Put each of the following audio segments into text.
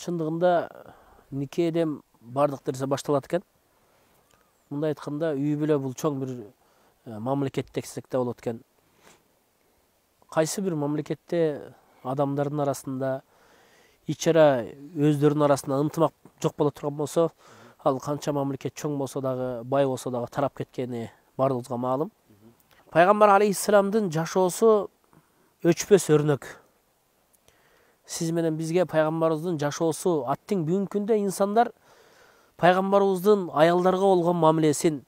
Шындығында никеден бардық дерсе башталат экен. Мындай айтканда үй бүлө бул чоң бир мамлекеттексекте болот экен. Кайсы бир мамлекетте адамдардын арасында ичара өздөрүнүн арасында ынтымак жок боло турган болсо, ал канча мамлекет чоң болсо дагы, бай болсо дагы тарап кеткени баарыбызга маалым. Пайгамбар алейхиссаламдын жашоосу өчпөс өрнөк. Сиз менен бизге пайгамбарыбыздын жашоосу аттың бүгүнкү күндө инсандар пайгамбарыбыздын аялдарга болгон мамилесин,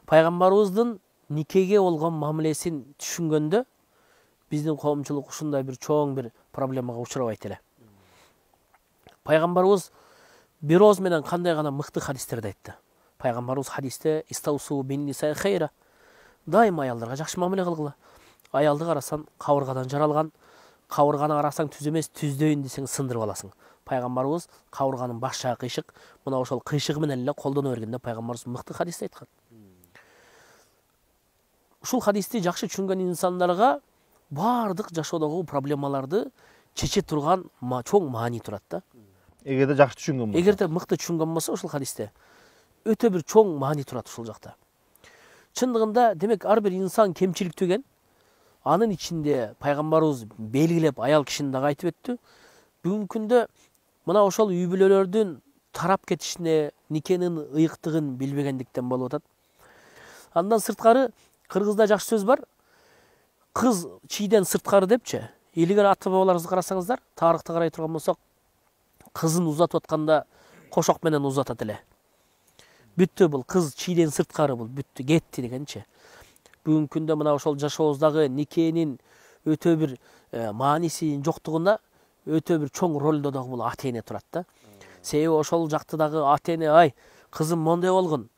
пайгамбарыбыздын никеге болгон мамилесин түшүнгөндө биздин коомчулук ушундай бир чоң бир проблемага учурабайт эле. Пайгамбарыбыз бир ооз менен кандай гана мыкты хадистерди айтты. Пайгамбарыбыз хадисте истаусу бин ниса хайра. Дайыма аялдарга жакшы мамиле кылгыла. Аялды карасаң кабыргадан жаралган, кабырганы карасаң түз эмес, түздөйүн десең сындырып аласың. Пайгамбарыбыз кабырганын баш жагы кыйшык, мына ошол кыйшыгы менен эле колдоно бергенде пайгамбарыбыз мыкты хадисте айткан. Ушул хадисти жакшы түшүнгөн инсандарга бардык жашоодогу проблемаларды чече турган чоң маани турат да. Эгерде жакшы түшүнгөн болсо. Эгерде мыкты түшүнгөн болсо ушул хадисте өтө бир чоң маани турат ушул жакта. Чындыгында демек ар бир инсан кемчиликтүү экен. Анын ичинде пайгамбарыбыз белгилеп аял кишини дагы айтып өттү. Бүгүнкү күндө мына ошол үй бүлөлөрдүн тарап кетишине никенин ыйыктыгын билбегендиктен болуп атат. Андан сырткары кыргызда жакшы сөз бар. Кыз чийден сырткары депчи. Илгери ата бабаларыбызды карасаңыздар, тарыхты карай турган болсок, кызын узатып атканда кошок менен узатат эле. Бүттү бул кыз чийден сырткары, бул бүттү, кетти дегенчи. Бүгүнкү күндө мына ошол жашообуздагы никенин өтө бир маанисинин жоктугуна өтө бир чоң ролдо дагы бул ата эне турат да. Себеби ошол жакты дагы ата эне, ай, кызым мондой болгон,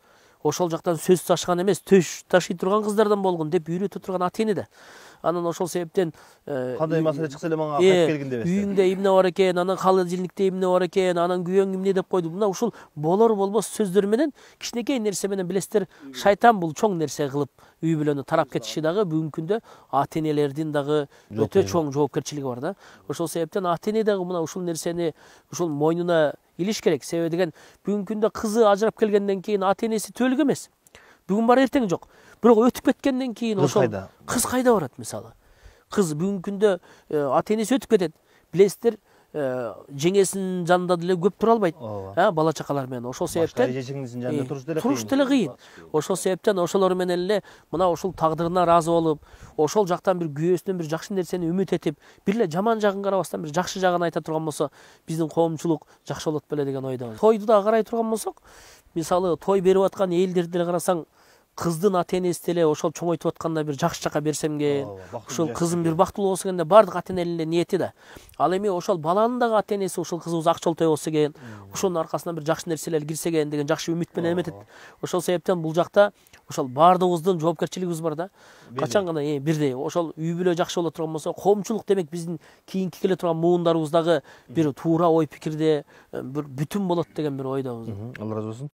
ошол жактан сөз ташкан эмес, төш ташый турган кыздардан болгон деп үйрөтө турган ата эне да. Анан ошол себептен кандай маселе чыкса эле мага кайтып келгин дебесиз. Үйүңдө эмне бар экен, анан холодильникте эмне бар экен, анан күйөөң эмне деп койду. Мына ушул болор болбос сөздөр менен, кичинекей нерсе менен билесиздер, шайтан бул чоң нерсе кылып үй бүлөнү тарап кетиши дагы бүгүнкү күндө ата энелердин дагы өтө чоң жоопкерчилиги бар да. Ошол себептен ата эне дагы мына ушул нерсени ушул мойнуна илиш керек. Себеби деген бүгүнкү күндө кызы ажырап келгенден кийин ата энеси төлгө эмес. Бүгүн бар эртең жок. Бирок өтүп кеткенден кийин ошол кыз кайда барат мисалы? Кыз бүгүнкү күндө ата энеси өтүп кетет. Билесиздер, жеңесинин жанында деле көп тура албайт. Бала чакалар менен. Ошол себептен эжеңиздин жанында туруш деле кыйын. Ошол себептен ошолор менен эле мына ушул тагдырына ыраазы болуп, ошол жактан бир күйөөсүнөн бир жакшы нерсени үмүт этип, бир эле жаман жагын карабастан бир жакшы жагын айта турган болсо, биздин коомчулук жакшы болот беле деген ойдомун. Тойду да карай турган болсок, мисалы той берип аткан элдерди деле карасаң, кыздын ата энеси деле ошол чоңойтуп атканда бир жакшы жака берсемге, ушул кызым бир бактылуу болсо экен деп бардык ата энелердин ниети да. Ал эми ошол баланын дагы ата энеси ушул кызыбыз акчолтой болсо экен, ошонун аркасынан бир жакшы нерселер кирсе экен деген жакшы үмүт менен эметет. Ошол себептен бул жакта ошол баардыгыбыздын жоопкерчилигибиз бар да. Качан гана бирдей ошол үй бүлө жакшы боло турган болсо, коомчулук демек биздин кийинки келе турган муундарыбыз дагы бир туура ой пикирде бир бүтүн болот деген бир ойдобуз. Алла ыраазы болсун.